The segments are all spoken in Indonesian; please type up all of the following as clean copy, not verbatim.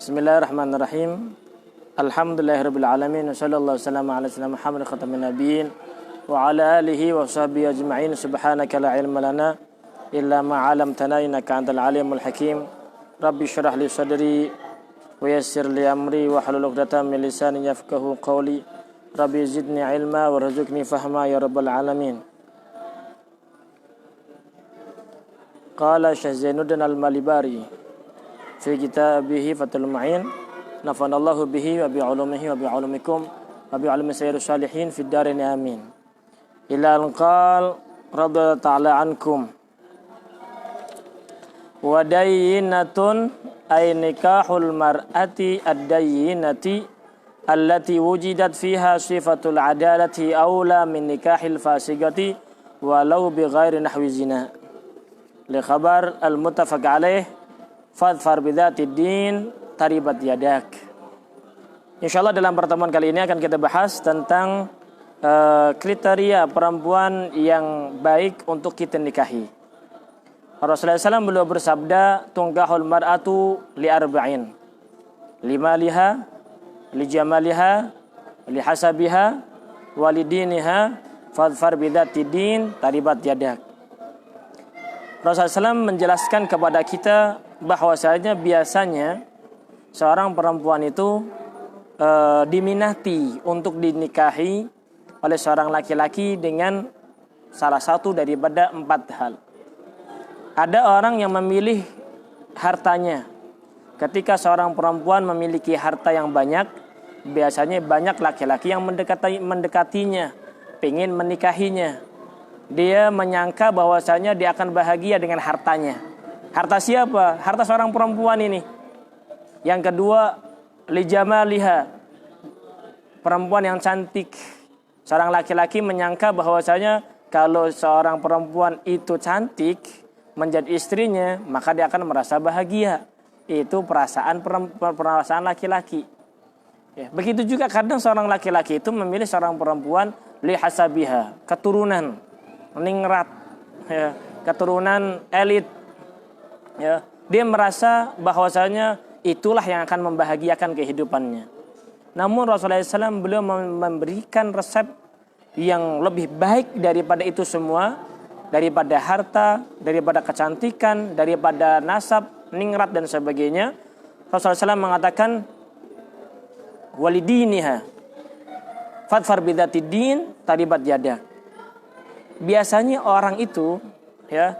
Bismillahirrahmanirrahim. Alhamdulillahirabbil alamin. Wassallallahu wassalamu ala sayyidina Muhammad khatamin nabiyyin wa ala alihi wa sahbihi ajma'in. Subhanaka la ilma lana illa ma 'allamtana innaka antal alimul hakim. Rabbi shrah li sadri wa yassir li amri wa hlul 'uqdatam min lisani yafqahu qawli. Rabbi zidni ilma warzuqni fahma ya rabbal alamin. Qala Syekh Zainuddin Al-Malibari fi kitabihi Fathul Mu'in, nafanallahu bihi wa bi ulumihi wa bi ulumikum wa bi ulumi sayyidus salihin fid darin amin. Ila al-qal radhiyallahu ta'ala ankum wa dayyinatun ay nikahul mar'ati ad-dayyinati allati wujidat fiha sifatul adalati aula min nikahil fasigati walau bi ghairi nahwi zina. Li khabar al-muttafaq alaih fadfar bidzati din taribat yadak. Insyaallah dalam pertemuan kali ini akan kita bahas tentang kriteria perempuan yang baik untuk kita nikahi. Rasulullah SAW beliau bersabda, tungkahul mar'atu li arba'in, limaliha, li jamaliha, li hasabiha, walidiniha, fadfar bidzati din taribat yadak. Rasulullah SAW menjelaskan kepada kita bahwasanya biasanya seorang perempuan itu diminati untuk dinikahi oleh seorang laki-laki dengan salah satu daripada 4 hal. Ada orang yang memilih hartanya. Ketika seorang perempuan memiliki harta yang banyak, biasanya banyak laki-laki yang mendekatinya, pengen menikahinya. Dia menyangka bahwasanya dia akan bahagia dengan hartanya. Harta siapa? Harta seorang perempuan ini. Yang kedua, lijamaliha, perempuan yang cantik. Seorang laki-laki menyangka bahwasanya kalau seorang perempuan itu cantik menjadi istrinya, maka dia akan merasa bahagia. Itu perasaan laki-laki. Ya, begitu juga kadang seorang laki-laki itu memilih seorang perempuan lihasabiha, keturunan ningrat, ya, keturunan elit. Ya, dia merasa bahwasanya itulah yang akan membahagiakan kehidupannya. Namun Rasulullah SAW beliau memberikan resep yang lebih baik daripada itu semua, daripada harta, daripada kecantikan, daripada nasab, ningrat dan sebagainya. Rasulullah SAW mengatakan walidiniha fadfar bidzati din taribat yadak. Biasanya orang itu, ya,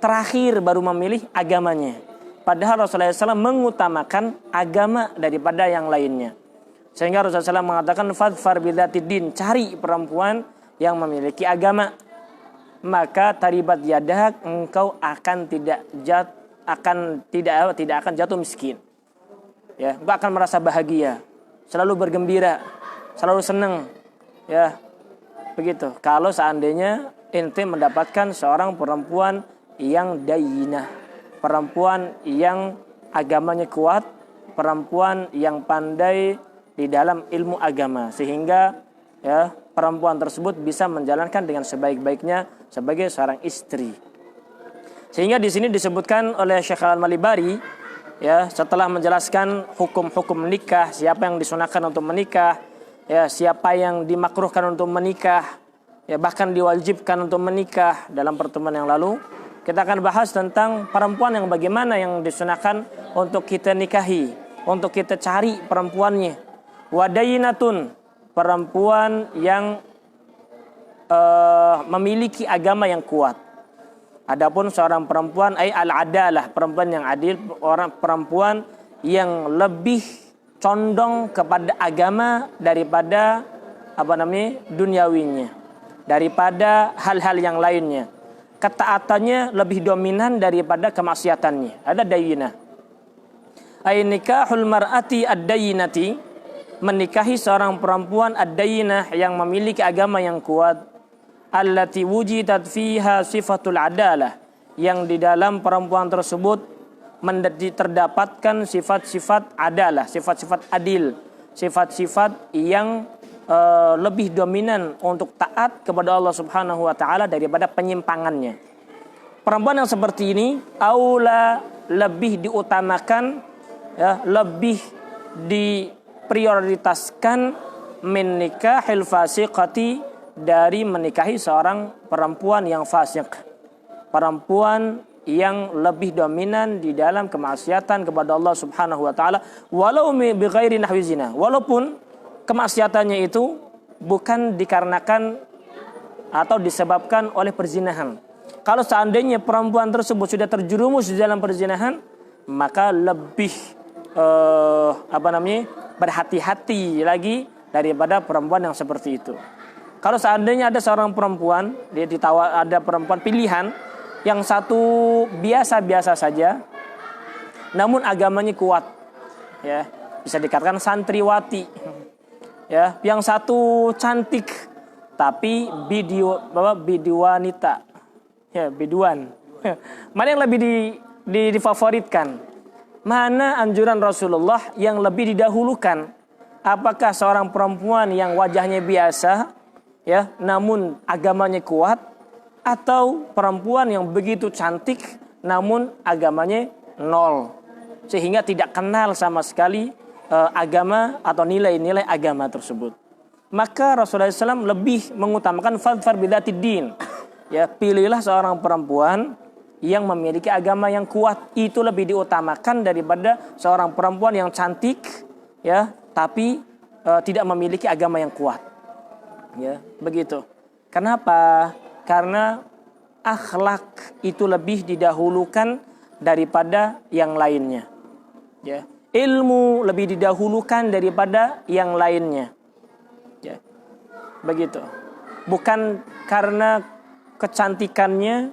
terakhir baru memilih agamanya. Padahal Rasulullah SAW mengutamakan agama daripada yang lainnya. Sehingga Rasulullah SAW mengatakan fadfar bidzati din, cari perempuan yang memiliki agama. Maka taribat yadak, engkau akan tidak akan jatuh miskin. Ya, engkau akan merasa bahagia, selalu bergembira, selalu senang. Ya, begitu. Kalau seandainya ente mendapatkan seorang perempuan yang dayyinah, perempuan yang agamanya kuat, perempuan yang pandai di dalam ilmu agama, sehingga ya perempuan tersebut bisa menjalankan dengan sebaik-baiknya sebagai seorang istri. Sehingga di sini disebutkan oleh Syekh Al-Malibari, ya, setelah menjelaskan hukum-hukum nikah, siapa yang disunahkan untuk menikah, ya, siapa yang dimakruhkan untuk menikah, ya, bahkan diwajibkan untuk menikah dalam pertemuan yang lalu. Kita akan bahas tentang perempuan yang bagaimana yang disunahkan untuk kita nikahi, untuk kita cari perempuannya. Wadayinatun, perempuan yang memiliki agama yang kuat. Adapun seorang perempuan ay al-adalah, perempuan yang adil, orang perempuan yang lebih condong kepada agama daripada duniawinya, daripada hal-hal yang lainnya. Ketaatannya lebih dominan daripada kemaksiatannya. Ada dayyinah. Ay nikahul mar'ati ad-dayyinati, menikahi seorang perempuan ad-dayyinah yang memiliki agama yang kuat, allati wujidat fiha sifatul adalah, yang di dalam perempuan tersebut terdapatkan sifat-sifat adalah, sifat-sifat adil, sifat-sifat yang lebih dominan untuk taat kepada Allah Subhanahu wa taala daripada penyimpangannya. Perempuan yang seperti ini aula, lebih diutamakan ya lebih diprioritaskan min nikahil fasiqati, dari menikahi seorang perempuan yang fasik, perempuan yang lebih dominan di dalam kemaksiatan kepada Allah Subhanahu wa taala, walau bi ghairi nahwi zina, walaupun kemaksiatannya itu bukan dikarenakan atau disebabkan oleh perzinahan. Kalau seandainya perempuan tersebut sudah terjerumus di dalam perzinahan, maka lebih berhati-hati lagi daripada perempuan yang seperti itu. Kalau seandainya ada seorang perempuan, ada perempuan pilihan, yang satu biasa-biasa saja, namun agamanya kuat, ya bisa dikatakan santriwati, ya. Yang satu cantik, tapi biduanita, ya biduan. Mana yang lebih difavoritkan? Mana anjuran Rasulullah yang lebih didahulukan? Apakah seorang perempuan yang wajahnya biasa, ya, namun agamanya kuat, atau perempuan yang begitu cantik namun agamanya nol, sehingga tidak kenal sama sekali agama atau nilai-nilai agama tersebut? Maka Rasulullah SAW lebih mengutamakan fadfar bidzatid din, ya, pilihlah seorang perempuan yang memiliki agama yang kuat. Itu lebih diutamakan daripada seorang perempuan yang cantik, ya, tapi tidak memiliki agama yang kuat, ya, begitu. Kenapa? Karena akhlak itu lebih didahulukan daripada yang lainnya, ya. Ilmu lebih didahulukan daripada yang lainnya, ya, begitu. Bukan karena kecantikannya,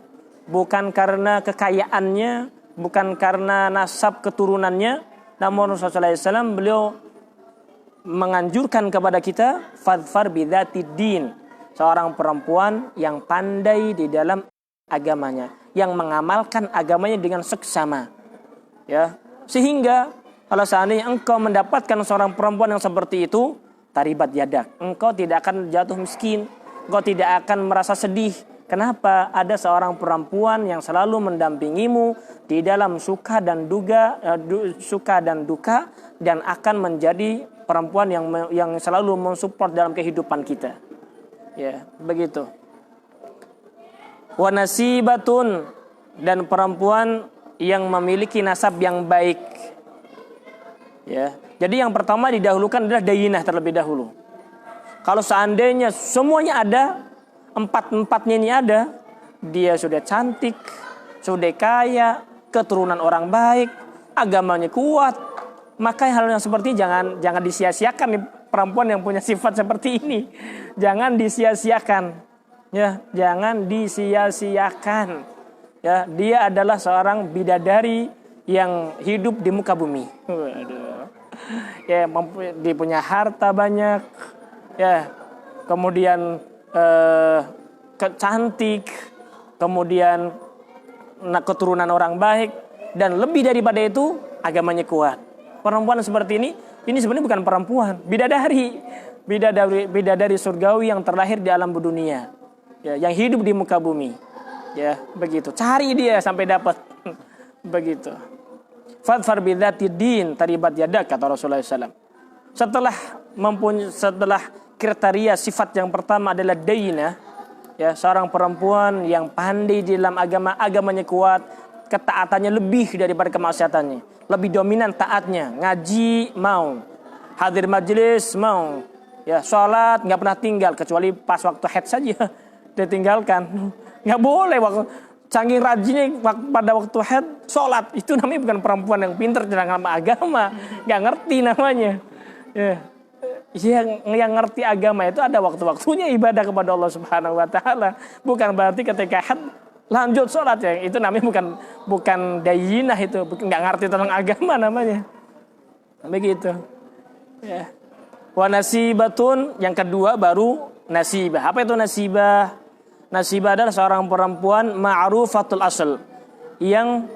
bukan karena kekayaannya, bukan karena nasab keturunannya, namun Rasulullah SAW beliau menganjurkan kepada kita fadfar bidzatid din, seorang perempuan yang pandai di dalam agamanya, yang mengamalkan agamanya dengan seksama, ya. Sehingga kalau seandainya engkau mendapatkan seorang perempuan yang seperti itu, taribat yadak, engkau tidak akan jatuh miskin, engkau tidak akan merasa sedih. Kenapa? Ada seorang perempuan yang selalu mendampingimu di dalam suka dan duka, dan akan menjadi perempuan yang selalu mensupport dalam kehidupan kita, ya, begitu. Wa nasibatun, dan perempuan yang memiliki nasab yang baik, ya. Jadi yang pertama didahulukan adalah dayinah terlebih dahulu. Kalau seandainya semuanya ada, empat-empatnya ini ada, dia sudah cantik, sudah kaya, keturunan orang baik, agamanya kuat, maka hal yang seperti jangan disia-siakan nih, perempuan yang punya sifat seperti ini. Jangan disia-siakan, ya, jangan disia-siakan, ya. Dia adalah seorang bidadari yang hidup di muka bumi. Waduh. Ya, dia punya harta banyak, ya, kemudian cantik, kemudian keturunan orang baik, dan lebih daripada itu agamanya kuat. Perempuan seperti ini sebenarnya bukan perempuan, bidadari surgawi yang terlahir di alam dunia, ya, yang hidup di muka bumi, ya, begitu. Cari dia sampai dapat. Begitu. Fadfar bidzatid din taribat yadak, kata Rasulullah SAW. Setelah kriteria sifat yang pertama adalah dayinah, ya, seorang perempuan yang pandai di dalam agamanya kuat, ketaatannya lebih daripada kemaksiatannya, lebih dominan taatnya, ngaji mau, hadir majelis mau, ya, sholat nggak pernah tinggal kecuali pas waktu haid saja ditinggalkan, nggak boleh. Waktu canggih rajinnya pada waktu haid sholat, itu namanya bukan perempuan yang pintar dalam agama, nggak ngerti namanya, ya. Yang ngerti agama itu ada waktu-waktunya ibadah kepada Allah Subhanahu wa taala. Bukan berarti ketika haid lanjut sholat, ya. Itu namanya bukan dayinah, itu nggak ngerti tentang agama namanya. Begitu. Ya. Wa nasibatun, yang kedua baru nasibah. Apa itu nasibah? Nasibah adalah seorang perempuan ma'rufatul asl, yang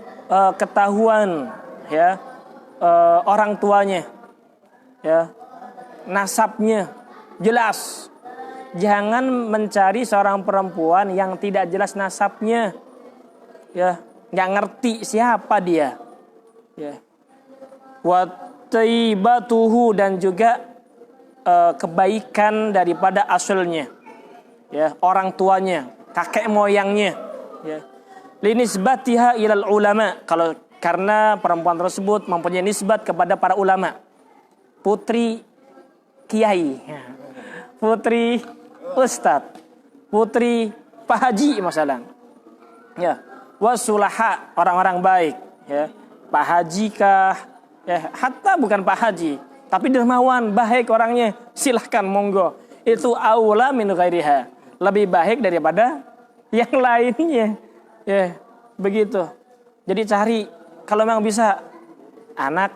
ketahuan, ya, orang tuanya, ya, nasabnya jelas. Jangan mencari seorang perempuan yang tidak jelas nasabnya, ya, nggak ngerti siapa dia, ya. wa taibatuhu, dan juga kebaikan daripada asalnya, ya, orang tuanya, kakek moyangnya, ya. Linisbatiha ilal ulama, kalau karena perempuan tersebut mempunyai nisbat kepada para ulama, putri kiai, putri ustadz, putri pak haji masalah, ya, wasulaha, orang-orang baik, ya, pak haji kah, ya, hatta bukan pak haji tapi dermawan, baik orangnya, silahkan monggo, itu aula min ghairiha, lebih baik daripada yang lainnya, ya, begitu. Jadi cari, kalau memang bisa anak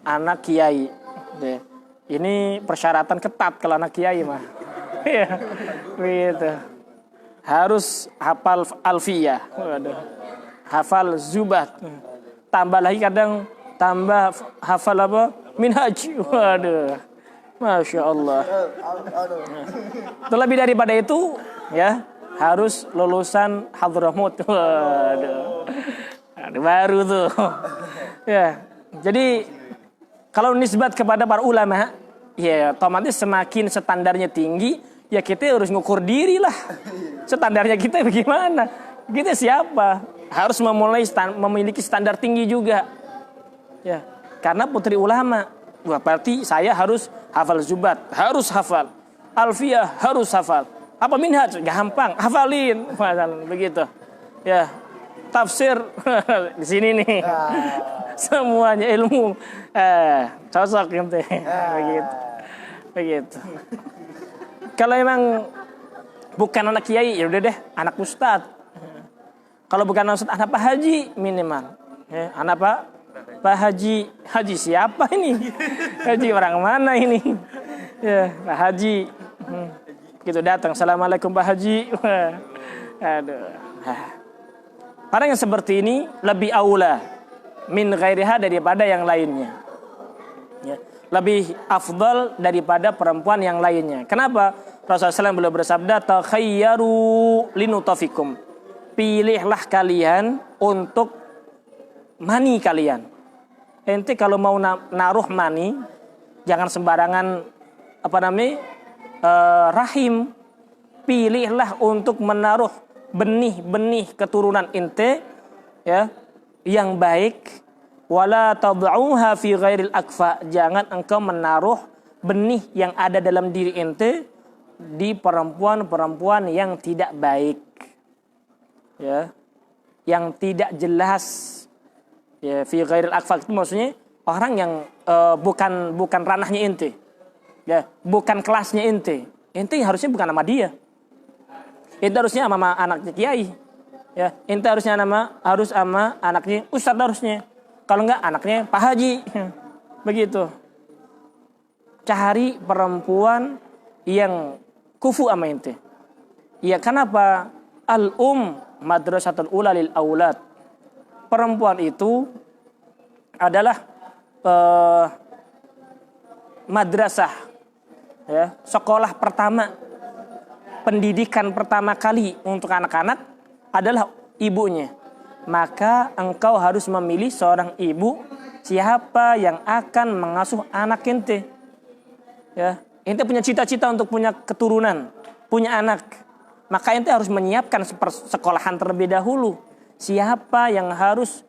anak kiai, ya. Ini persyaratan ketat kalau anak kiai mah, ya, begitu. Harus hafal alfiyah, waduh, hafal zubat, tambah lagi kadang tambah hafal apa, minhaj, waduh, masya Allah. Terlebih daripada itu, ya, harus lulusan Hadramut, waduh, baru tuh, ya. Jadi kalau nisbat kepada para ulama, ya, otomatis semakin standarnya tinggi, ya kita harus ngukur diri lah. Standarnya kita bagaimana? Kita siapa? Harus memiliki standar tinggi juga. Ya, karena putri ulama. Wah, berarti saya harus hafal zubat, harus hafal. Alfiyah harus hafal. Apa minhaj? Gampang, hafalin. Begitu. Ya. Tafsir di sini nih. Semuanya ilmu. Cocok gitu. Begitu. Begitu. Kalau emang bukan anak kiai, ya udah deh, anak ustad. Kalau bukan anak ustad, anak pak haji minimal. Ya, anak pak haji. Haji siapa ini? Haji orang mana ini? Ya, pak haji. Gitu datang, assalamualaikum pak haji. Aduh. Orang yang seperti ini lebih aula min ghairiha daripada yang lainnya. Ya, lebih afdal daripada perempuan yang lainnya. Kenapa? Rasulullah SAW beliau bersabda, takhayyaru linutafikum. Pilihlah kalian untuk mani kalian. Ente kalau mau naruh mani, jangan sembarangan rahim. Pilihlah untuk menaruh benih-benih keturunan ente, ya, yang baik. Wala tad'uha fi ghairil akfa, jangan engkau menaruh benih yang ada dalam diri ente di perempuan-perempuan yang tidak baik, ya, yang tidak jelas, ya. Fi ghairil akfa itu maksudnya orang yang bukan ranahnya ente, ya, bukan kelasnya ente. Ente harusnya bukan nama dia. Ente harusnya sama anaknya kiai, ya. Ente harusnya harus sama anaknya ustadz harusnya. Kalau enggak anaknya pak haji, begitu. Cari perempuan yang kufu sama ente. Ya, kenapa? Madrasatul ula lil aulad. Perempuan itu adalah madrasah, ya, sekolah pertama. Pendidikan pertama kali untuk anak-anak adalah ibunya. Maka engkau harus memilih seorang ibu, siapa yang akan mengasuh anak ente. Ya, ente punya cita-cita untuk punya keturunan, punya anak. Maka ente harus menyiapkan sekolahan terlebih dahulu. Siapa yang harus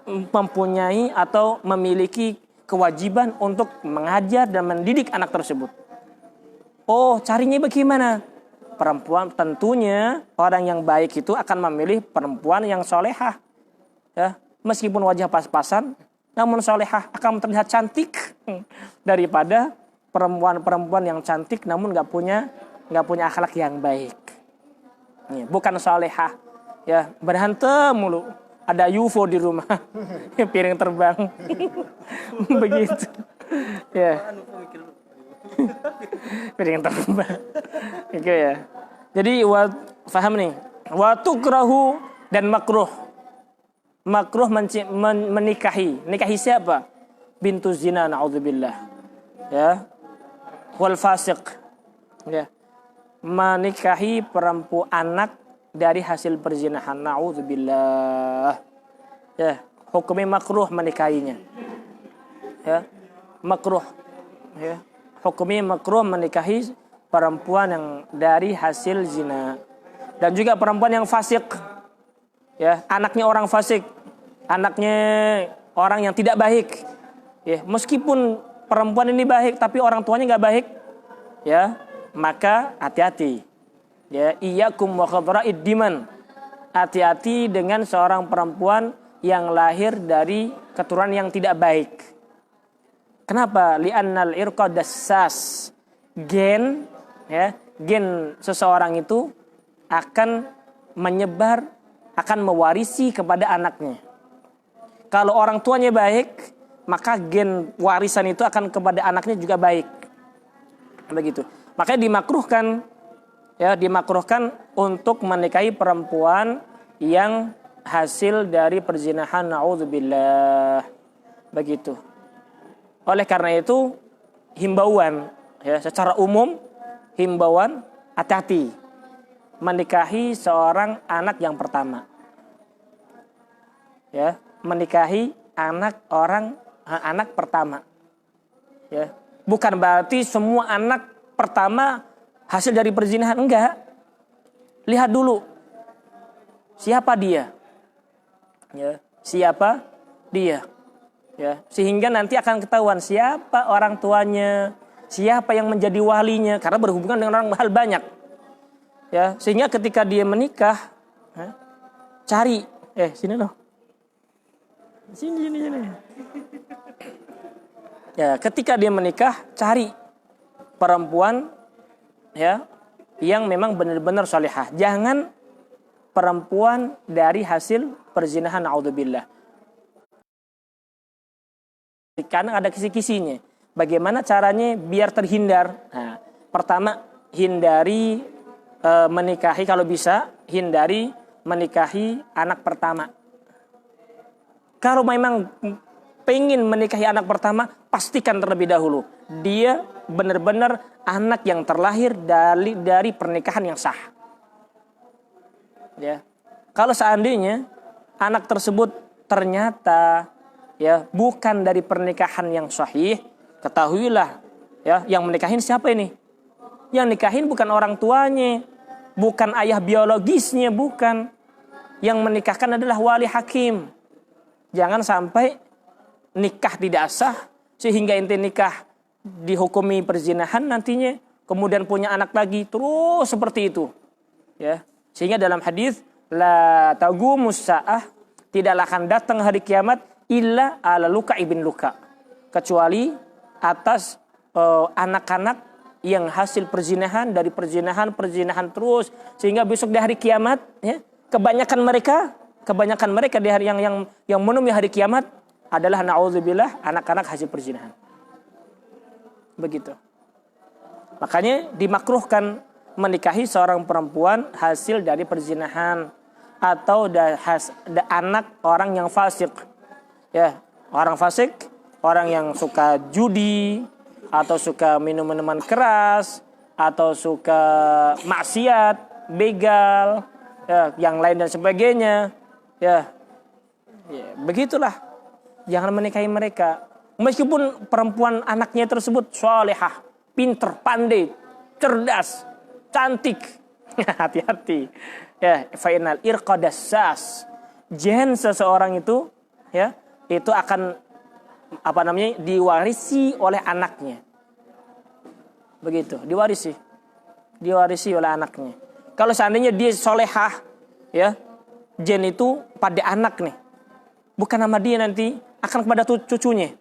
mempunyai atau memiliki kewajiban untuk mengajar dan mendidik anak tersebut. Oh, carinya bagaimana? Perempuan, tentunya orang yang baik itu akan memilih perempuan yang solehah. Ya, meskipun wajah pas-pasan, namun solehah akan terlihat cantik daripada perempuan-perempuan yang cantik namun nggak punya akhlak yang baik. Ya, bukan solehah, ya, berantem mulu. Ada UFO di rumah, piring terbang, begitu. Ya. Piring terbang. Gitu ya. Jadi faham nih. Wa tukrahu dan makruh. Makruh menikahi. Nikahi siapa? Bintu zina, naudzubillah. Ya. Wal fasiq. Ya. Menikahi perempuan anak dari hasil perzinahan, naudzubillah. Ya. hukumnya makruh menikahinya. Ya, makruh. Ya, hukumnya makruh menikahi perempuan yang dari hasil zina. Dan juga perempuan yang fasik. Ya, anaknya orang fasik, anaknya orang yang tidak baik. Ya, meskipun perempuan ini baik tapi orang tuanya nggak baik, ya, maka hati-hati. Ya, iyyakum wa khadra'id diman. Hati-hati dengan seorang perempuan yang lahir dari keturunan yang tidak baik. Kenapa? Li'annal irqa dassas. Gen, ya, gen seseorang itu akan menyebar, akan mewarisi kepada anaknya. Kalau orang tuanya baik, maka gen warisan itu akan kepada anaknya juga baik. Begitu. Makanya dimakruhkan, ya, dimakruhkan untuk menikahi perempuan yang hasil dari perzinahan, naudzubillah. Begitu. Oleh karena itu himbauan, ya, secara umum himbauan, hati-hati menikahi seorang anak yang pertama. Ya, menikahi anak pertama. Ya, bukan berarti semua anak pertama hasil dari perzinahan, enggak. Lihat dulu siapa dia. Ya, siapa dia. Ya, sehingga nanti akan ketahuan siapa orang tuanya, siapa yang menjadi walinya, karena berhubungan dengan orang hal banyak. Ya, sehingga ketika dia menikah, ya, cari, sini loh. Sini. Ya, ketika dia menikah, cari perempuan, ya, yang memang benar-benar salihah. Jangan perempuan dari hasil perzinahan, naudzubillah. Karena ada kisi-kisinya. Bagaimana caranya biar terhindar? Nah, pertama, hindari menikahi, kalau bisa hindari menikahi anak pertama. Kalau memang pengen menikahi anak pertama, pastikan terlebih dahulu dia benar-benar anak yang terlahir dari pernikahan yang sah. Ya, kalau seandainya anak tersebut ternyata, ya, bukan dari pernikahan yang sahih, ketahuilah, ya, yang menikahin siapa ini? Yang nikahin bukan orang tuanya, bukan ayah biologisnya, bukan. Yang menikahkan adalah wali hakim. Jangan sampai nikah tidak sah sehingga inti nikah dihukumi perzinahan nantinya, kemudian punya anak lagi terus seperti itu. Ya, sehingga dalam hadis la tagumus saah, tidaklah akan datang hari kiamat illa ala luka ibn luka, kecuali atas anak-anak yang hasil perzinahan, dari perzinahan terus, sehingga besok di hari kiamat, ya, kebanyakan mereka di hari yang menemui hari kiamat adalah naudzubillah anak-anak hasil perzinahan. Begitu. Makanya dimakruhkan menikahi seorang perempuan hasil dari perzinahan atau anak orang yang fasik. Ya, orang fasik, orang yang suka judi atau suka minum minuman keras atau suka maksiat, begal, ya, yang lain dan sebagainya. Ya, begitulah. Jangan menikahi mereka. Meskipun perempuan anaknya tersebut salihah, pinter, pandai, cerdas, cantik. Hati-hati. Ya, fainal irqa dassas. Gen seseorang itu, ya, itu akan diwarisi oleh anaknya. Begitu, diwarisi oleh anaknya. Kalau seandainya dia solehah, ya, gen itu pada anak nih, bukan nama dia, nanti akan kepada cucunya.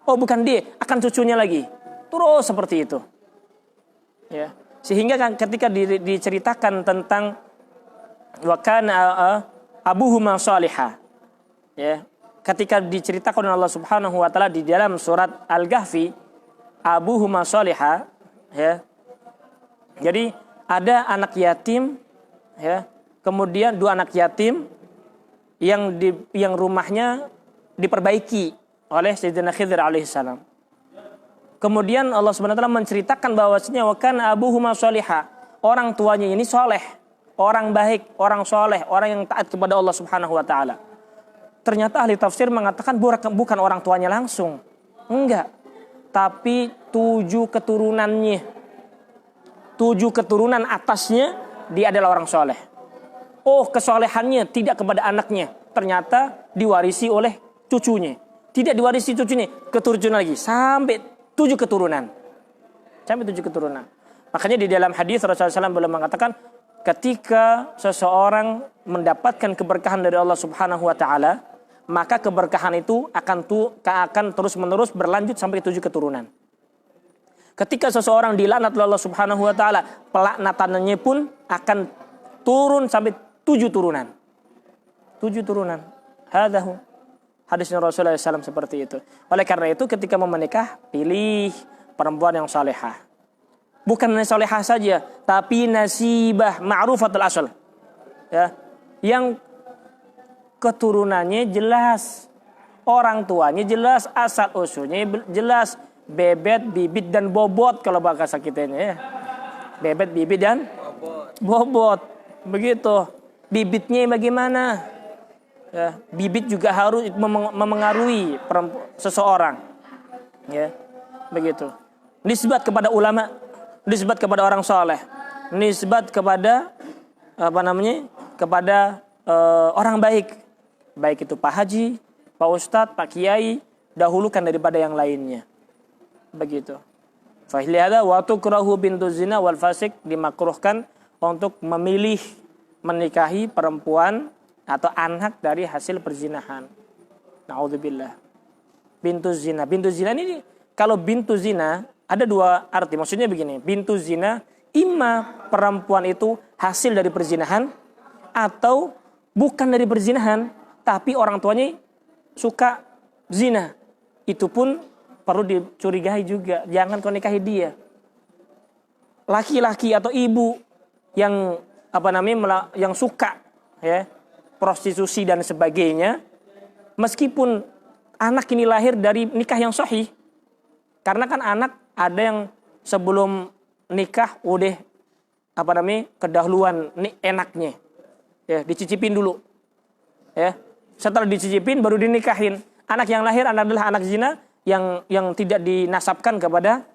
Oh, bukan dia, akan cucunya lagi. Terus seperti itu. Ya, sehingga kan ketika diceritakan tentang wa kana abuhuma salihah, ya, ketika diceritakan oleh Allah Subhanahu wa taala di dalam surat Al-Kahfi, abuhuma salihah, ya. Jadi ada anak yatim, ya. Kemudian dua anak yatim yang rumahnya diperbaiki oleh Sayyidina Khidir alaihissalam. Kemudian Allah Subhanahu wa taala menceritakan bahwasanya wa kana abuhuma salihah, orang tuanya ini soleh, orang baik, orang soleh, orang yang taat kepada Allah Subhanahu wa taala. Ternyata ahli tafsir mengatakan bukan orang tuanya langsung. Enggak. Tapi 7 keturunannya. 7 keturunan atasnya dia adalah orang soleh. Oh, kesolehannya tidak kepada anaknya. Ternyata diwarisi oleh cucunya. Tidak diwarisi cucunya, keturunan lagi. Sampai 7 keturunan. Sampai 7 keturunan. Makanya di dalam hadis Rasulullah SAW belum mengatakan, ketika seseorang mendapatkan keberkahan dari Allah Subhanahu wa taala, maka keberkahan itu akan terus-menerus berlanjut sampai 7 keturunan. Ketika seseorang dilaknat oleh Allah Subhanahu wa taala, pelaknatannya pun akan turun sampai 7 turunan. 7 turunan. Hadahu. Hadisnya Rasulullah SAW seperti itu. Oleh karena itu ketika mau menikah, pilih perempuan yang salehah. Bukan hanya salehah saja, tapi nasibah ma'rufatul asal. Ya, yang keturunannya jelas, orang tuanya jelas, asal usulnya jelas, bebet, bibit dan bobot kalau bahasa kita ini ya. Bebet, bibit dan bobot. Begitu. Bibitnya bagaimana? Ya, bibit juga harus memengaruhi seseorang. Ya, begitu. Nisbat kepada ulama, nisbat kepada orang soleh, nisbat kepada kepada orang baik, baik itu Pak Haji, Pak Ustadz, Pak Kiai, dahulukan daripada yang lainnya. Begitu. Fahilihada wa tukrahu bintu zina wal fasik, dimakruhkan untuk memilih menikahi perempuan atau anak dari hasil perzinahan. Na'udzubillah. Bintu zina. Bintu zina ini, kalau bintu zina ada 2 arti. Maksudnya begini, bintu zina imma perempuan itu hasil dari perzinahan atau bukan dari perzinahan tapi orang tuanya suka zina. Itu pun perlu dicurigai juga. Jangan kau nikahi dia. Laki-laki atau ibu yang yang suka ya prostitusi dan sebagainya, meskipun anak ini lahir dari nikah yang sahih, karena kan anak ada yang sebelum nikah udah kedahuluan enaknya, ya dicicipin dulu, ya setelah dicicipin baru dinikahin. Anak yang lahir adalah anak zina yang tidak dinasabkan kepada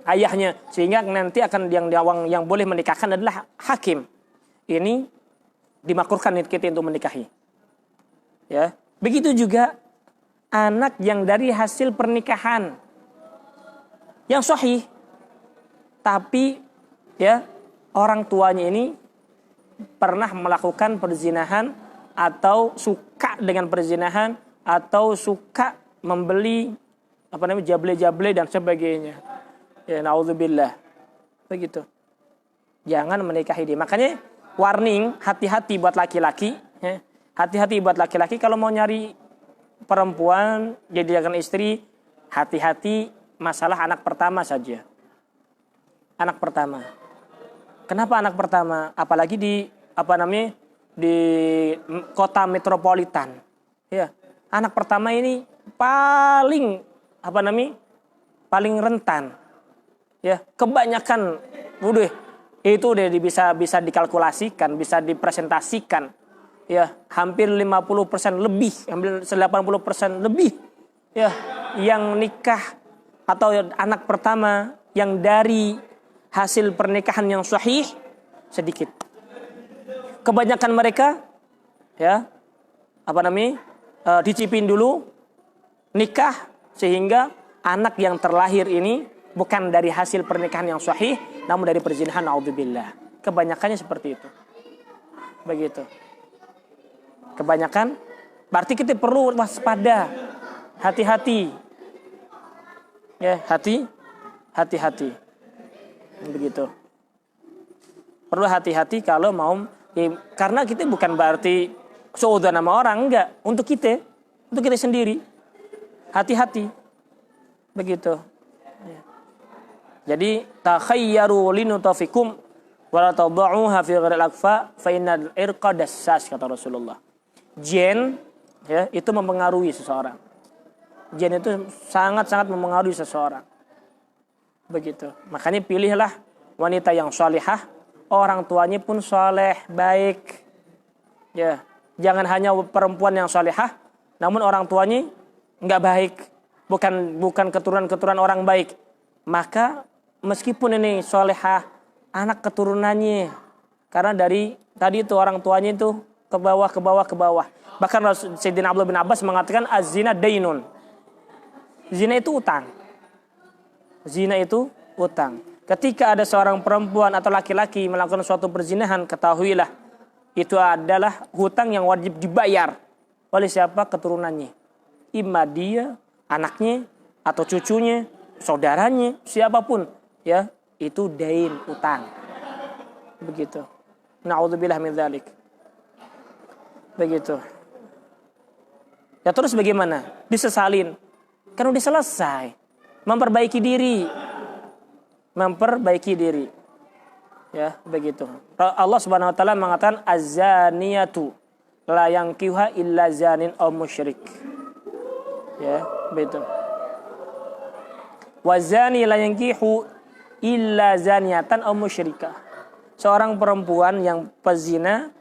ayahnya, sehingga nanti akan yang boleh menikahkan adalah hakim. Ini dimakruhkan kita untuk menikahi. Ya, begitu juga anak yang dari hasil pernikahan yang sahih, tapi ya orang tuanya ini pernah melakukan perzinahan atau suka dengan perzinahan atau suka membeli jable-jable dan sebagainya. Ya, naudzubillah. Begitu. Jangan menikahi dia. Makanya warning, hati-hati buat laki-laki, ya. Hati-hati buat laki-laki kalau mau nyari perempuan jadikan istri, hati-hati masalah anak pertama saja. Anak pertama. Kenapa anak pertama? Apalagi di di kota metropolitan. Ya. Anak pertama ini paling paling rentan. Ya, kebanyakan itu udah bisa dikalkulasikan, bisa dipresentasikan. Ya, hampir 50% lebih, hampir 80% lebih ya yang nikah atau anak pertama yang dari hasil pernikahan yang sahih sedikit. Kebanyakan mereka ya dicipin dulu nikah sehingga anak yang terlahir ini bukan dari hasil pernikahan yang sahih namun dari perzinahan, naudzubillah. Kebanyakannya seperti itu. Begitu. Kebanyakan berarti kita perlu waspada, hati-hati. Ya, hati-hati. Begitu. Perlu hati-hati kalau mau karena kita bukan berarti seudon sama orang, enggak, untuk kita sendiri. Hati-hati. Begitu. Ya. Jadi takhayyaru linutafikum wa la tad'uha fi ghairil akfa fa innal irqa dassas, kata Rasulullah. Gen ya itu mempengaruhi seseorang. Gen itu sangat-sangat mempengaruhi seseorang. Begitu. Makanya pilihlah wanita yang salihah, orang tuanya pun saleh, baik. Ya, jangan hanya perempuan yang salihah namun orang tuanya nggak baik, bukan keturunan orang baik, maka meskipun ini solehah, anak keturunannya, karena dari tadi itu orang tuanya itu ke bawah. Bahkan Sayyidina Abdullah bin Abbas mengatakan az-zina dainun. Zina itu utang. Zina itu utang. Ketika ada seorang perempuan atau laki-laki melakukan suatu perzinahan, ketahuilah itu adalah hutang yang wajib dibayar oleh siapa? Keturunannya. Imma dia, anaknya, atau cucunya, saudaranya, siapapun, ya, itu dain, utang. Begitu. Na'udzubillah min dzalik. Begitu. Ya terus bagaimana? Disesalin. Kan udah selesai. Memperbaiki diri. Ya, begitu. Allah Subhanahu wa taala mengatakan az-zaniyatu la yankihuha illa zanin aw musyrik. Ya, begitu. Wa zani la yankihu illa zaniyatan aw musyrikah. Seorang perempuan yang pezina,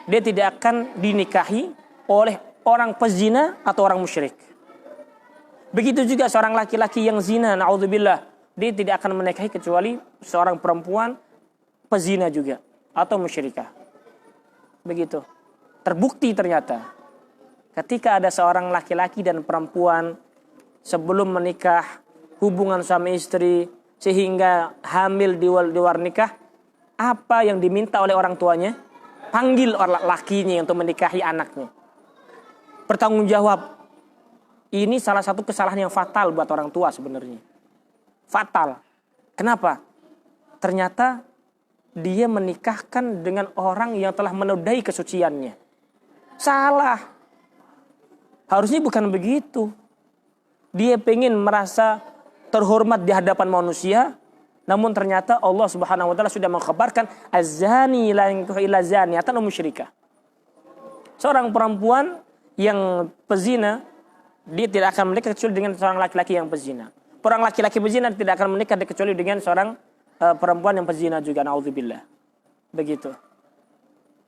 dia tidak akan dinikahi oleh orang pezina atau orang musyrik. Begitu juga seorang laki-laki yang zina, na'udzubillah, dia tidak akan menikahi kecuali seorang perempuan pezina juga atau musyrikah. Begitu. Terbukti ternyata ketika ada seorang laki-laki dan perempuan sebelum menikah, hubungan suami istri sehingga hamil di luar nikah, apa yang diminta oleh orang tuanya? Panggil orang lakinya untuk menikahi anaknya. Bertanggung jawab. Ini salah satu kesalahan yang fatal buat orang tua sebenarnya. Fatal. Kenapa? Ternyata dia menikahkan dengan orang yang telah menodai kesuciannya. Salah. Harusnya bukan begitu. Dia pengen merasa terhormat di hadapan manusia, namun ternyata Allah Subhanahu wa taala sudah mengkhabarkan az-zani la yankihu illa zaniyatan aw musyrikah. Seorang perempuan yang pezina, dia tidak akan menikah kecuali dengan seorang laki-laki yang pezina. Orang laki-laki pezina tidak akan menikah kecuali dengan seorang perempuan yang pezina juga, naudzubillah. Begitu.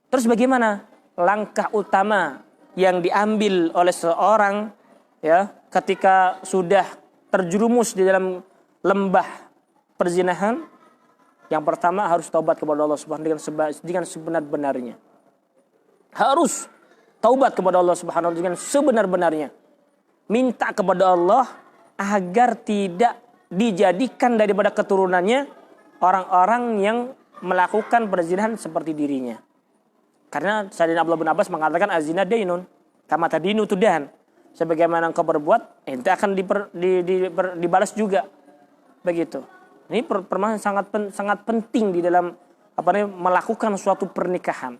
Terus bagaimana langkah utama yang diambil oleh seorang, ya, ketika sudah terjerumus di dalam lembah perzinahan? Yang pertama harus taubat kepada Allah Subhanahu wa taala dengan sebenar-benarnya. Harus taubat kepada Allah Subhanahu wa taala dengan sebenar-benarnya. Minta kepada Allah agar tidak dijadikan daripada keturunannya orang-orang yang melakukan perzinahan seperti dirinya. Karena Sayyidina Abdullah bin Abbas mengatakan azina dainun, kama tadinu tudan. Sebagaimana engkau berbuat, ente akan dibalas juga. Begitu. Ini permasalahan sangat penting di dalam melakukan suatu pernikahan.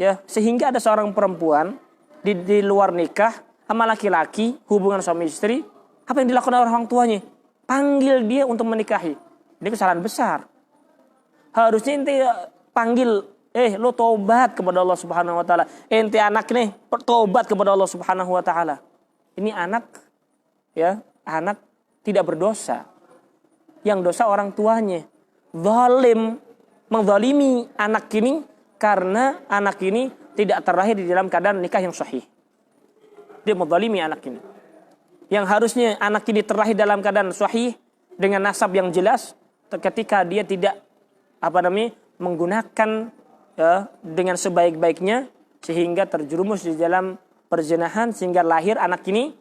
Ya, sehingga ada seorang perempuan di luar nikah sama laki-laki, hubungan suami istri, apa yang dilakukan oleh orang tuanya? Panggil dia untuk menikahi. Ini kesalahan besar. Harusnya ente panggil, lo tobat kepada Allah Subhanahu wa taala. Ente anak nih, tobat kepada Allah Subhanahu wa taala. Ini anak, ya, anak tidak berdosa. Yang dosa orang tuanya. Zalim, menzalimi anak ini karena anak ini tidak terlahir di dalam keadaan nikah yang sahih. Dia menzalimi anak ini. Yang harusnya anak ini terlahir dalam keadaan sahih dengan nasab yang jelas, ketika dia tidak menggunakan, ya, dengan sebaik-baiknya sehingga terjerumus di dalam perzinahan sehingga lahir anak ini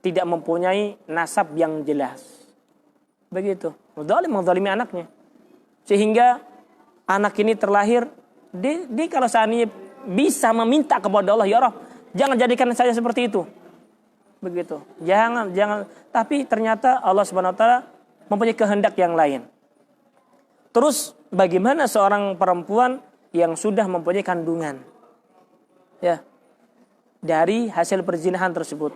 tidak mempunyai nasab yang jelas. Begitu. Menzalimi anaknya. Sehingga anak ini terlahir, dia kalau seandainya bisa meminta kepada Allah, ya Rabb, jangan jadikan saya seperti itu. Begitu. Jangan. Tapi ternyata Allah Subhanahu wa taala mempunyai kehendak yang lain. Terus bagaimana seorang perempuan yang sudah mempunyai kandungan? Ya. Dari hasil perzinahan tersebut.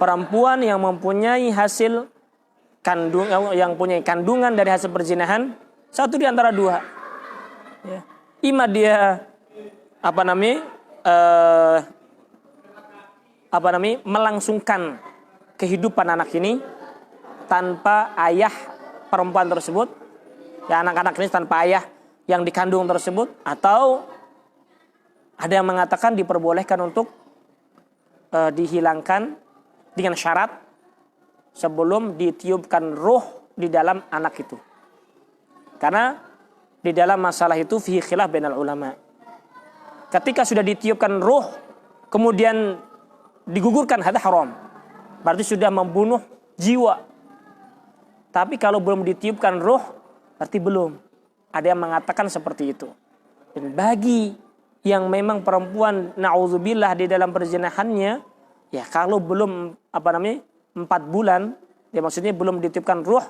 Perempuan yang mempunyai hasil yang punya kandungan dari hasil perzinahan, satu di antara dua. Ya. Ima dia melangsungkan kehidupan anak ini tanpa ayah perempuan tersebut, ya, anak-anak ini tanpa ayah yang dikandung tersebut, atau ada yang mengatakan diperbolehkan untuk dihilangkan dengan syarat sebelum ditiupkan ruh di dalam anak itu. Karena di dalam masalah itu fihi khilaf bainal ulama. Ketika sudah ditiupkan ruh kemudian digugurkan, hadza haram. Berarti sudah membunuh jiwa. Tapi kalau belum ditiupkan ruh berarti belum. Ada yang mengatakan seperti itu. Dan bagi yang memang perempuan na'udzubillah di dalam perzinahannya, ya kalau belum 4 bulan, ya maksudnya belum ditiupkan ruh,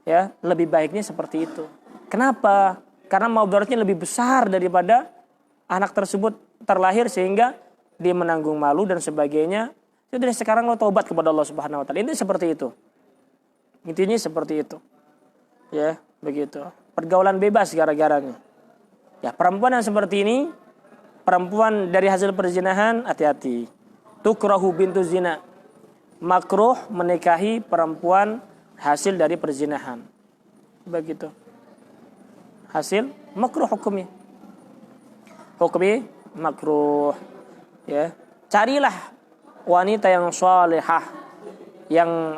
ya lebih baiknya seperti itu. Kenapa? Karena maudaratnya lebih besar daripada anak tersebut terlahir sehingga dia menanggung malu dan sebagainya. Jadi sekarang lo taubat kepada Allah Subhanahu wa taala. Ini seperti itu. Intinya seperti itu. Ya, begitu. Pergaulan bebas gara-garanya. Ya, perempuan yang seperti ini, perempuan dari hasil perzinahan, hati-hati. Tukrahu bintu zina. Makruh menikahi perempuan hasil dari perzinahan. Begitu. Hasil makruh hukumnya. Hukumnya makruh. Ya, carilah wanita yang salihah, yang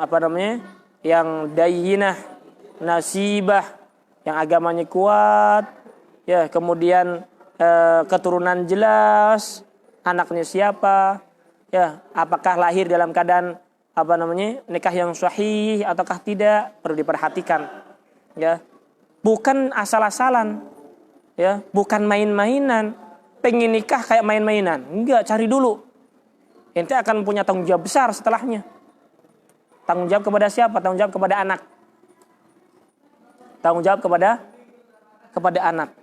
yang dayyinah, nasibah, yang agamanya kuat, ya, kemudian keturunan jelas, anaknya siapa, ya, apakah lahir dalam keadaan nikah yang sahih ataukah tidak, perlu diperhatikan, ya. Bukan asal-asalan, ya, bukan main-mainan. Pengen nikah kayak main-mainan. Enggak, cari dulu. Ente akan punya tanggung jawab besar setelahnya. Tanggung jawab kepada siapa? Tanggung jawab kepada anak. Tanggung jawab kepada anak.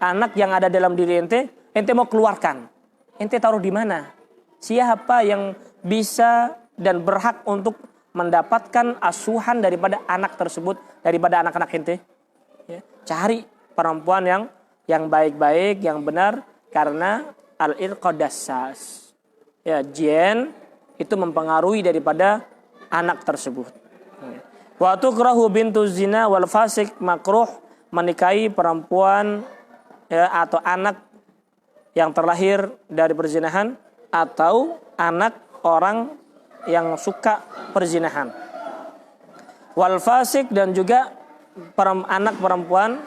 Anak yang ada dalam diri ente mau keluarkan. Ente taruh di mana? Siapa yang bisa dan berhak untuk mendapatkan asuhan daripada anak tersebut, daripada anak-anak ente? Ya, cari perempuan yang baik-baik, yang benar, karena al-irqadassas. Ya, gen itu mempengaruhi daripada anak tersebut. Wa tukrahu bintu zina wal fasik, makruh menikahi perempuan, ya, atau anak yang terlahir dari perzinahan atau anak orang yang suka perzinahan. Wal fasik, dan juga anak perempuan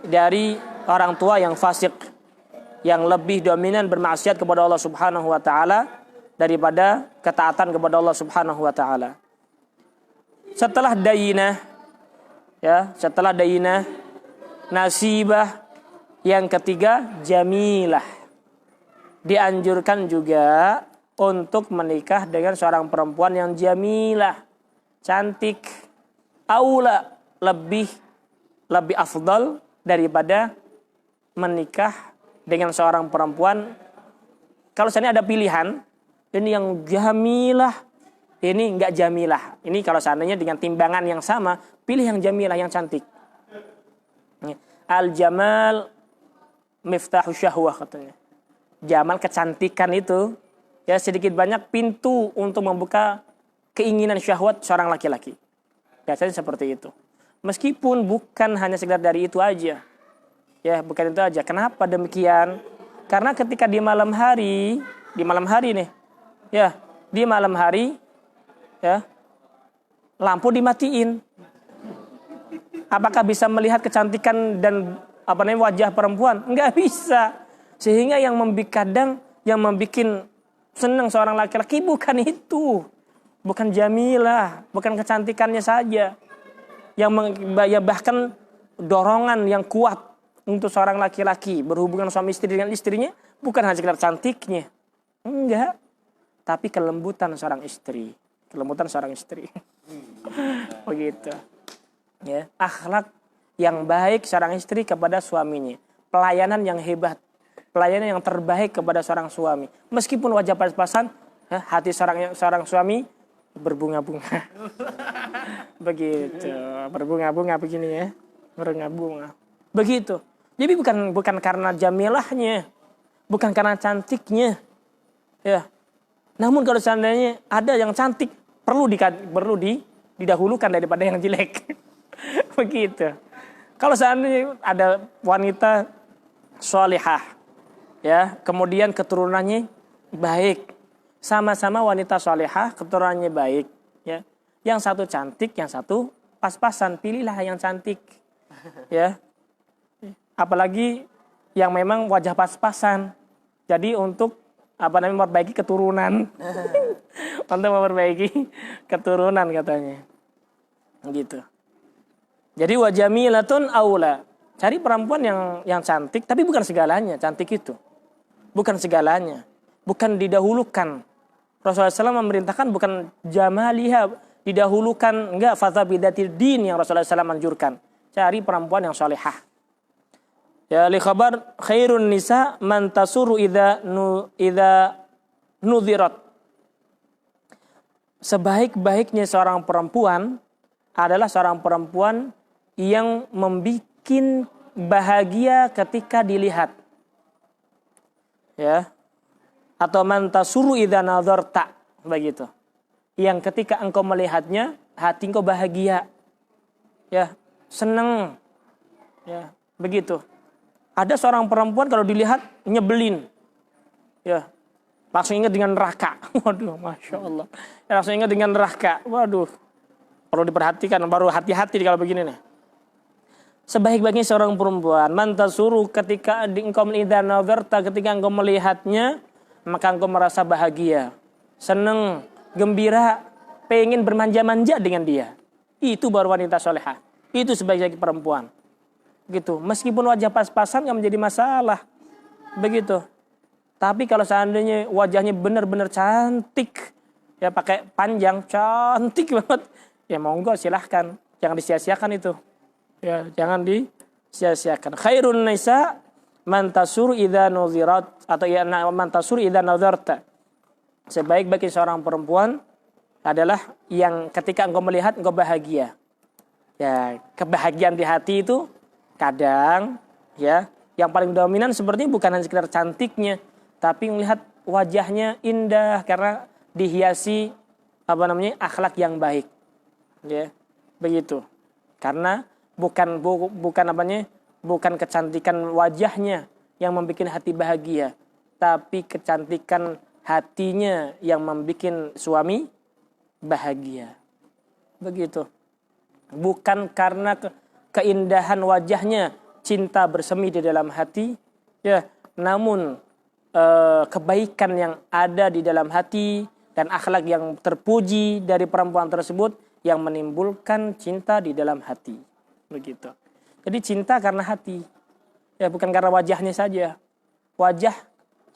dari orang tua yang fasik, yang lebih dominan bermaksiat kepada Allah Subhanahu wa taala daripada ketaatan kepada Allah Subhanahu wa taala. Setelah dayinah, ya, setelah dayinah, nasibah, yang ketiga jamilah. Dianjurkan juga untuk menikah dengan seorang perempuan yang jamilah, cantik, aula, lebih afdal daripada menikah dengan seorang perempuan. Kalau seandainya ada pilihan, ini yang jamilah, ini enggak jamilah. Ini kalau seandainya dengan timbangan yang sama, pilih yang jamilah, yang cantik. Al-jamal miftahu syahwah katanya. Jamal, kecantikan itu, ya, sedikit banyak pintu untuk membuka keinginan syahwat seorang laki-laki. Biasanya seperti itu. Meskipun bukan hanya sekedar dari itu aja. Ya, bukan itu aja. Kenapa demikian? Karena ketika di malam hari nih, ya, di malam hari, ya, lampu dimatiin. Apakah bisa melihat kecantikan dan wajah perempuan? Enggak bisa. Sehingga yang membuat senang seorang laki-laki bukan itu. Bukan jamilah, bukan kecantikannya saja. Yang bahkan dorongan yang kuat untuk seorang laki-laki berhubungan suami istri dengan istrinya bukan hanya sekedar cantiknya. Enggak. Tapi kelembutan seorang istri. Begitu. Ya, akhlak yang baik seorang istri kepada suaminya. Pelayanan yang hebat. Pelayanan yang terbaik kepada seorang suami. Meskipun wajah pas-pasan, hati seorang suami berbunga-bunga. Begitu. Berbunga-bunga begini, ya. Berbunga-bunga. Begitu. Jadi bukan karena jamilahnya, bukan karena cantiknya. Ya. Namun kalau seandainya ada yang cantik, perlu didahulukan daripada yang jelek. Begitu. Kalau seandainya ada wanita sholihah, ya, kemudian keturunannya baik, sama-sama wanita solehah, keturunannya baik, ya. Yang satu cantik, yang satu pas-pasan, pilihlah yang cantik, ya. Apalagi yang memang wajah pas-pasan. Jadi untuk memperbaiki keturunan, untuk memperbaiki keturunan katanya, gitu. Jadi wajamilatun aula. Cari perempuan yang cantik, tapi bukan segalanya cantik itu, bukan segalanya, bukan didahulukan. Rasulullah SAW memerintahkan bukan jamaliha didahulukan, enggak, fadzabidatil din yang Rasulullah SAW anjurkan. Cari perempuan yang salihah. Ya, li khabar khairun nisa man tasuru idza nudhirat. Sebaik-baiknya seorang perempuan adalah seorang perempuan yang membuat bahagia ketika dilihat. Ya. Atau man tasuru idza nadharta, begitu. Yang ketika engkau melihatnya, hati engkau bahagia. Ya, senang. Ya, begitu. Ada seorang perempuan kalau dilihat nyebelin. Ya. Langsung ingat dengan neraka. Waduh, Masya Allah. Ya, langsung ingat dengan neraka. Waduh. Perlu diperhatikan, baru hati-hati kalau begini nih. Sebaik-baiknya seorang perempuan, man tasuru ketika engkau idza nadharta, ketika engkau melihatnya, maka engkau merasa bahagia, senang, gembira, pengen bermanja-manja dengan dia. Itu baru wanita solehah. Itu sebaik-baik perempuan. Gitu. Meskipun wajah pas-pasan nggak menjadi masalah. Begitu. Tapi kalau seandainya wajahnya benar-benar cantik, ya pakai panjang, cantik banget, ya monggo silahkan. Jangan disia-siakan itu. Ya, jangan disia-siakan. Khairun nisa man tasur idza nuzirat, atau ya man tasur idza nazarta. Sebaik-baik seorang perempuan adalah yang ketika engkau melihat engkau bahagia. Ya, kebahagiaan di hati itu kadang ya yang paling dominan sepertinya bukan hanya sekedar cantiknya, tapi melihat wajahnya indah karena dihiasi akhlak yang baik. Ya, begitu. Karena bukan kecantikan wajahnya yang membuat hati bahagia, tapi kecantikan hatinya yang membuat suami bahagia. Begitu. Bukan karena keindahan wajahnya cinta bersemi di dalam hati, ya, namun kebaikan yang ada di dalam hati dan akhlak yang terpuji dari perempuan tersebut yang menimbulkan cinta di dalam hati. Begitu. Jadi cinta karena hati. Ya, bukan karena wajahnya saja. Wajah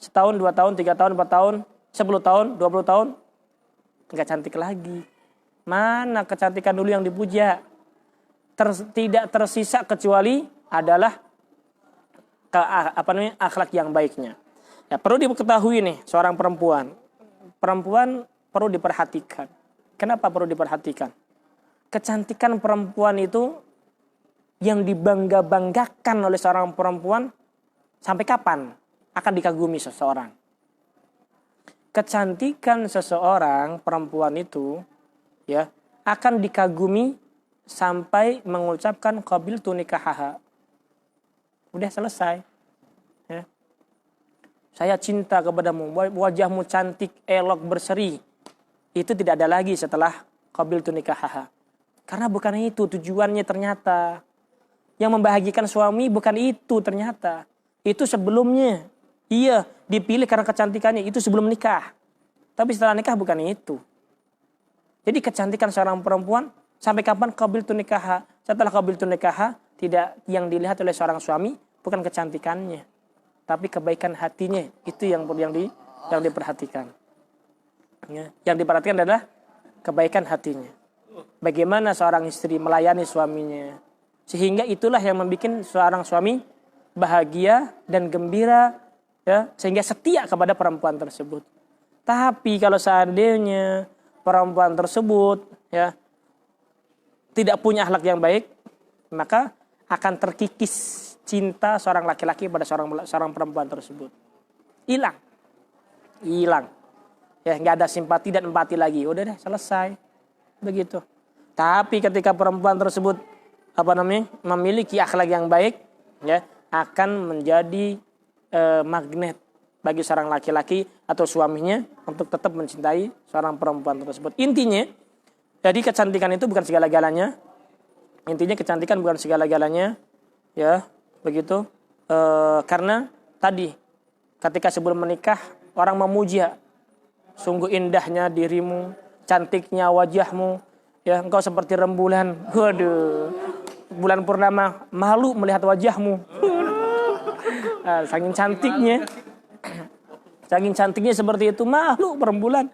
setahun, 2 tahun, 3 tahun, 4 tahun, 10 tahun, 20 tahun enggak cantik lagi. Mana kecantikan dulu yang dipuja? Tidak tersisa kecuali adalah akhlak yang baiknya. Ya, perlu diketahui nih seorang perempuan. Perempuan perlu diperhatikan. Kenapa perlu diperhatikan? Kecantikan perempuan itu yang dibangga-banggakan oleh seorang perempuan sampai kapan akan dikagumi seseorang. Kecantikan seseorang perempuan itu ya akan dikagumi sampai mengucapkan qabiltu nikahaha. Udah selesai. Ya. Saya cinta kepadamu, wajahmu cantik, elok, berseri. Itu tidak ada lagi setelah qabiltu nikahaha. Karena bukan itu tujuannya ternyata. Yang membahagiakan suami bukan itu ternyata. Itu sebelumnya. Iya, dipilih karena kecantikannya. Itu sebelum nikah. Tapi setelah nikah bukan itu. Jadi kecantikan seorang perempuan sampai kapan qabiltu nikaha? Setelah qabiltu nikaha, tidak yang dilihat oleh seorang suami bukan kecantikannya, tapi kebaikan hatinya. Itu yang diperhatikan. Ya, yang diperhatikan adalah kebaikan hatinya. Bagaimana seorang istri melayani suaminya. Sehingga itulah yang membuat seorang suami bahagia dan gembira, ya, sehingga setia kepada perempuan tersebut. Tapi kalau seandainya perempuan tersebut ya tidak punya akhlak yang baik, maka akan terkikis cinta seorang laki-laki pada seorang perempuan tersebut. Hilang. Ya, nggak ada simpati dan empati lagi. Udah deh, selesai. Begitu. Tapi ketika perempuan tersebut memiliki akhlak yang baik, ya, akan menjadi magnet bagi seorang laki-laki atau suaminya untuk tetap mencintai seorang perempuan tersebut. Intinya, jadi kecantikan itu bukan segala-galanya. Intinya kecantikan bukan segala-galanya, ya begitu. Karena tadi ketika sebelum menikah orang memuja, sungguh indahnya dirimu, cantiknya wajahmu, ya engkau seperti rembulan. Waduh, bulan purnama malu melihat wajahmu. Saking cantiknya seperti itu, malu rembulan.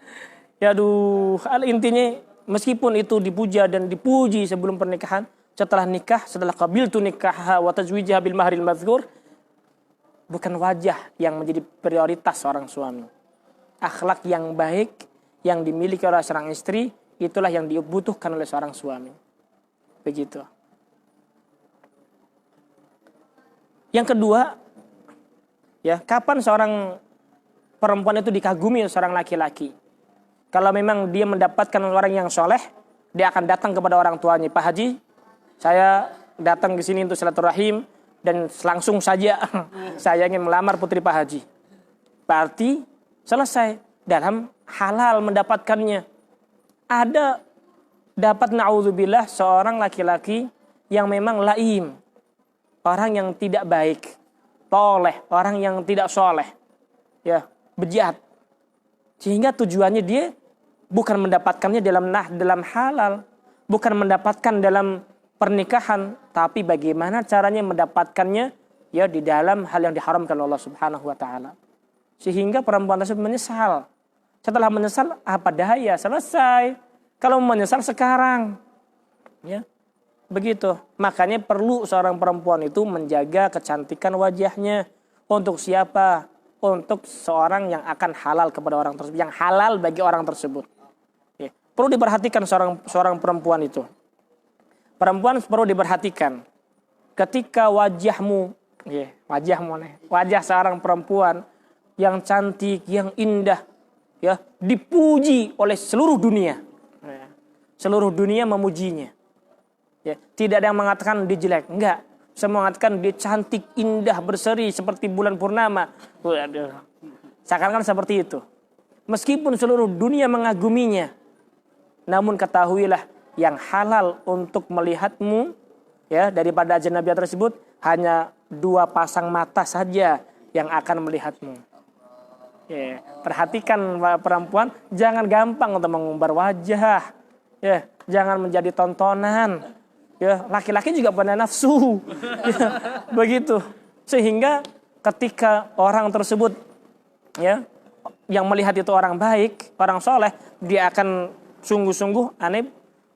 Ya aduh, intinya meskipun itu dipuja dan dipuji sebelum pernikahan, setelah nikah, setelah qabiltu nikah wa tazwijaha bil mahril mazkur, bukan wajah yang menjadi prioritas seorang suami. Akhlak yang baik yang dimiliki oleh seorang istri, itulah yang dibutuhkan oleh seorang suami. Begitu. Yang kedua, ya, kapan seorang perempuan itu dikagumi oleh seorang laki-laki? Kalau memang dia mendapatkan orang yang soleh, dia akan datang kepada orang tuanya. Pak Haji, saya datang ke sini untuk silaturahim dan langsung saja saya ingin melamar putri Pak Haji. Berarti selesai dalam halal mendapatkannya. Ada dapat na'udzubillah seorang laki-laki yang memang laim, orang yang tidak baik, toleh, orang yang tidak soleh, ya bejat, sehingga tujuannya dia bukan mendapatkannya dalam halal, bukan mendapatkan dalam pernikahan, tapi bagaimana caranya mendapatkannya, ya di dalam hal yang diharamkan Allah Subhanahu wa taala. Sehingga perempuan tersebut menyesal. Setelah menyesal, apa daya, selesai. Kalau menyesal sekarang, ya begitu. Makanya perlu seorang perempuan itu menjaga kecantikan wajahnya. Untuk siapa? Untuk seorang yang akan halal kepada orang tersebut, yang halal bagi orang tersebut. Ya. Perlu diperhatikan seorang perempuan itu. Perempuan perlu diperhatikan ketika wajahmu, ya, wajah seorang perempuan yang cantik, yang indah, ya, dipuji oleh seluruh dunia. Ya. Seluruh dunia memujinya. Ya, tidak ada yang mengatakan dia jelek, enggak. Semua mengatakan dia cantik, indah, berseri seperti bulan purnama. Waduh. Seakan-akan seperti itu. Meskipun seluruh dunia mengaguminya, namun ketahuilah yang halal untuk melihatmu, ya, daripada ajnabi tersebut hanya 2 pasang mata saja yang akan melihatmu. Ya, perhatikan perempuan, jangan gampang untuk mengumbar wajah, ya, jangan menjadi tontonan, ya, laki-laki juga punya nafsu, ya, begitu. Sehingga ketika orang tersebut, ya, yang melihat itu orang baik, orang soleh, dia akan sungguh-sungguh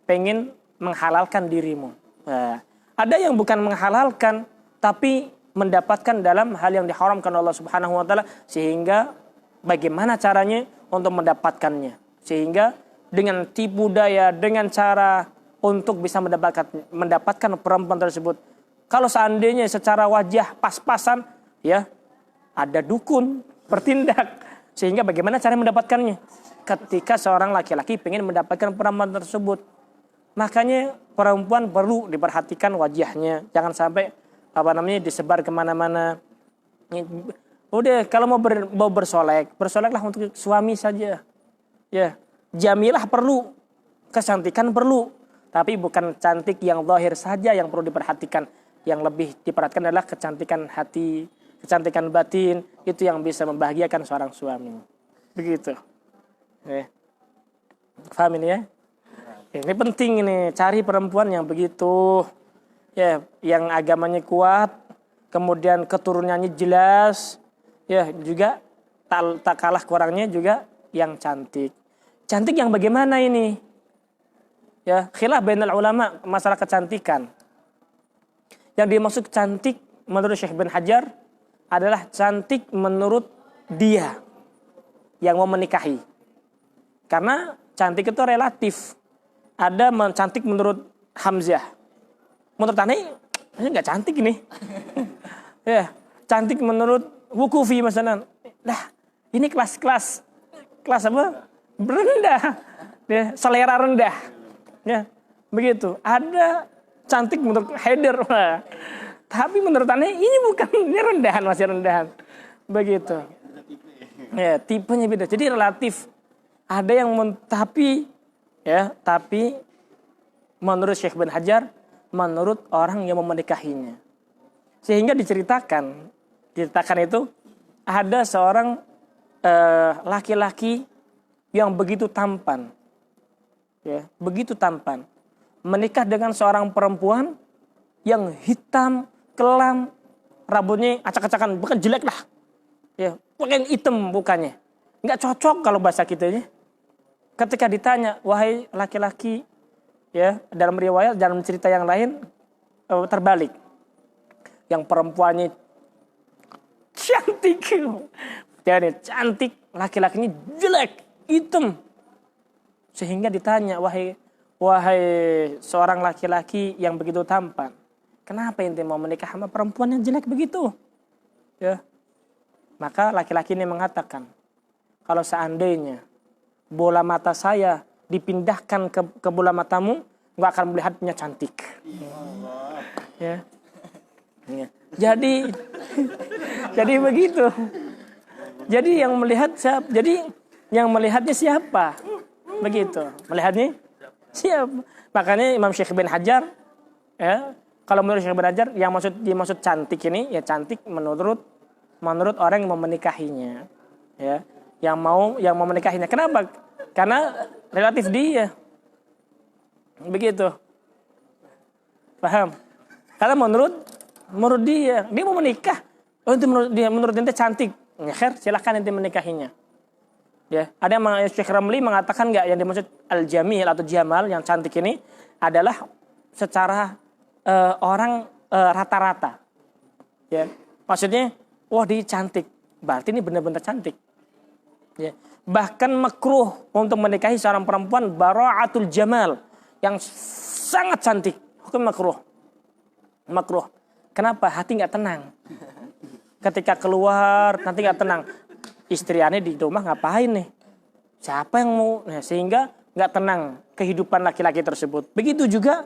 pengen menghalalkan dirimu. Nah, ada yang bukan menghalalkan, tapi mendapatkan dalam hal yang diharamkan Allah Subhanahu wa taala, sehingga bagaimana caranya untuk mendapatkannya? Sehingga dengan tipu daya, dengan cara untuk bisa mendapatkan perempuan tersebut. Kalau seandainya secara wajah pas-pasan, ya, ada dukun bertindak. Sehingga bagaimana cara mendapatkannya? Ketika seorang laki-laki ingin mendapatkan perempuan tersebut, makanya perempuan perlu diperhatikan wajahnya, jangan sampai disebar kemana-mana. Udah, kalau mau bersoleklah untuk suami saja. Ya, jamilah perlu, kecantikan perlu, tapi bukan cantik yang zahir saja yang perlu diperhatikan. Yang lebih diperhatikan adalah kecantikan hati, kecantikan batin, itu yang bisa membahagiakan seorang suami. Begitu. Paham ini ya? Ini penting ini, cari perempuan yang begitu, ya, yang agamanya kuat, kemudian keturunannya jelas, ya, juga tak kalah kurangnya juga yang cantik. Cantik yang bagaimana ini? Ya, khilaf bainal ulama masalah kecantikan. Yang dimaksud cantik menurut Syekh bin Hajar adalah cantik menurut dia yang mau menikahi. Karena cantik itu relatif. Ada cantik menurut Hamzah. Menurut Ani, ini nggak cantik ini. Ya, cantik menurut Wukufi misalnya. Nah, ini kelas apa? Rendah. Ya, selera rendah. Ya, begitu. Ada cantik menurut Haider. Tapi menurut Ani ini bukan, ini rendahan, masih rendahan. Begitu. Ya, tipenya beda. Jadi relatif. Ada yang tapi menurut Syekh bin Hajar, menurut orang yang mau menikahinya. Sehingga diceritakan itu ada seorang laki-laki yang begitu tampan. Ya, begitu tampan. Menikah dengan seorang perempuan yang hitam, kelam, rambutnya acak-acakan, bukan jelek lah. Ya, bukan hitam bukannya. Enggak cocok kalau bahasa kitanya. Ketika ditanya, wahai laki-laki, ya, dalam riwayat, dalam cerita yang lain terbalik. Yang perempuannya cantik. Jadi cantik, laki-lakinya jelek, hitam. Sehingga ditanya, wahai seorang laki-laki yang begitu tampan, kenapa ente mau menikah sama perempuan yang jelek begitu? Ya. Maka laki-laki ini mengatakan, kalau seandainya bola mata saya dipindahkan ke bola matamu, nggak akan melihatnya cantik. Ya. Ya. Jadi begitu. Jadi yang melihat siapa? Jadi yang melihatnya siapa? Begitu. Melihatnya siapa? Makanya Imam Syekh bin Hajar, ya, kalau menurut Syekh bin Hajar yang dimaksud cantik ini, ya cantik menurut orang yang mau menikahinya, ya. Yang mau menikahinya. Kenapa? Karena relatif dia. Begitu. Paham? Karena menurut dia mau menikah. Oh, itu menurut ente cantik. Ya, silakan ente menikahinya. Ya, ada yang Syekh Ramli mengatakan enggak, yang dimaksud al-jamil atau jamal yang cantik ini adalah secara orang rata-rata. Ya. Maksudnya, wah dia cantik. Berarti ini benar-benar cantik. Ya. Bahkan makruh untuk menikahi seorang perempuan bara'atul jamal yang sangat cantik. Hukum makruh. Kenapa? Hati nggak tenang. Ketika keluar nanti nggak tenang. Istri aneh di rumah ngapain nih? Siapa yang mau? Nah, sehingga nggak tenang kehidupan laki-laki tersebut. Begitu juga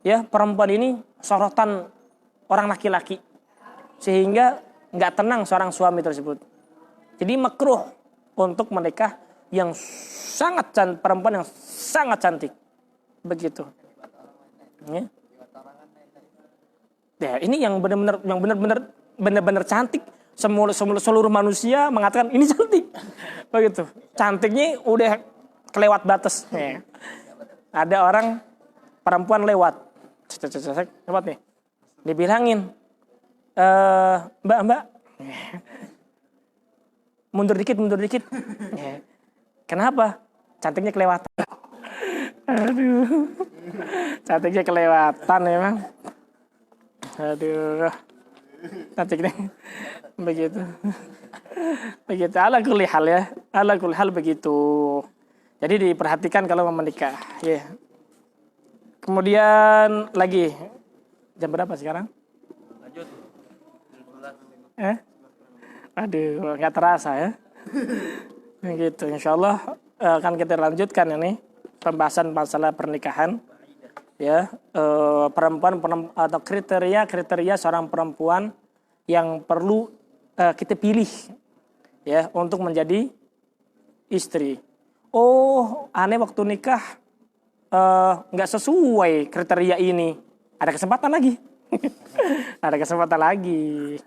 ya perempuan ini sorotan orang laki-laki. Sehingga nggak tenang seorang suami tersebut. Jadi makruh untuk menikah yang sangat cantik, perempuan yang sangat cantik. Begitu. Ya. Ya, ini yang benar-benar cantik. Seluruh manusia mengatakan ini cantik. Begitu. Cantiknya udah kelewat batas. Ya. Ada orang perempuan lewat. Lewat nih. Dibilangin, Mbak. Mundur dikit. Ya. Kenapa? Cantiknya kelewatan. Aduh. Cantiknya kelewatan emang. Aduh. Cantiknya. Begitu. Ala kulli hal ya. Ala kulli hal begitu. Jadi diperhatikan kalau mau menikah. Ya. Kemudian lagi. Jam berapa sekarang? Lanjut. Aduh, nggak terasa ya. Begitu. Insyaallah akan kita lanjutkan ini pembahasan masalah pernikahan. Ya, perempuan atau kriteria seorang perempuan yang perlu kita pilih ya untuk menjadi istri. Oh, aneh waktu nikah nggak sesuai kriteria ini. Ada kesempatan lagi. Ada kesempatan lagi.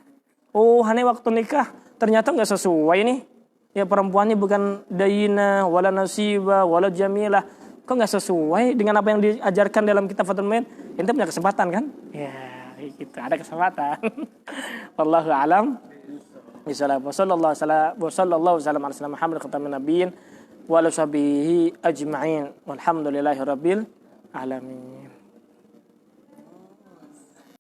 Oh, aneh waktu nikah ternyata nggak sesuai nih. Ya perempuannya bukan dayina, wala nasiba, wala jamilah. Kok nggak sesuai dengan apa yang diajarkan dalam kitab Fathul Mu'in? Ente punya kesempatan kan? Ya, gitu. Ada kesempatan. Wallahu a'lam. Wassallallahu wasallam ala Muhammad khatamin nabiyyin wa ala sahbihi ajma'in. Walhamdulillahirabbil alamin.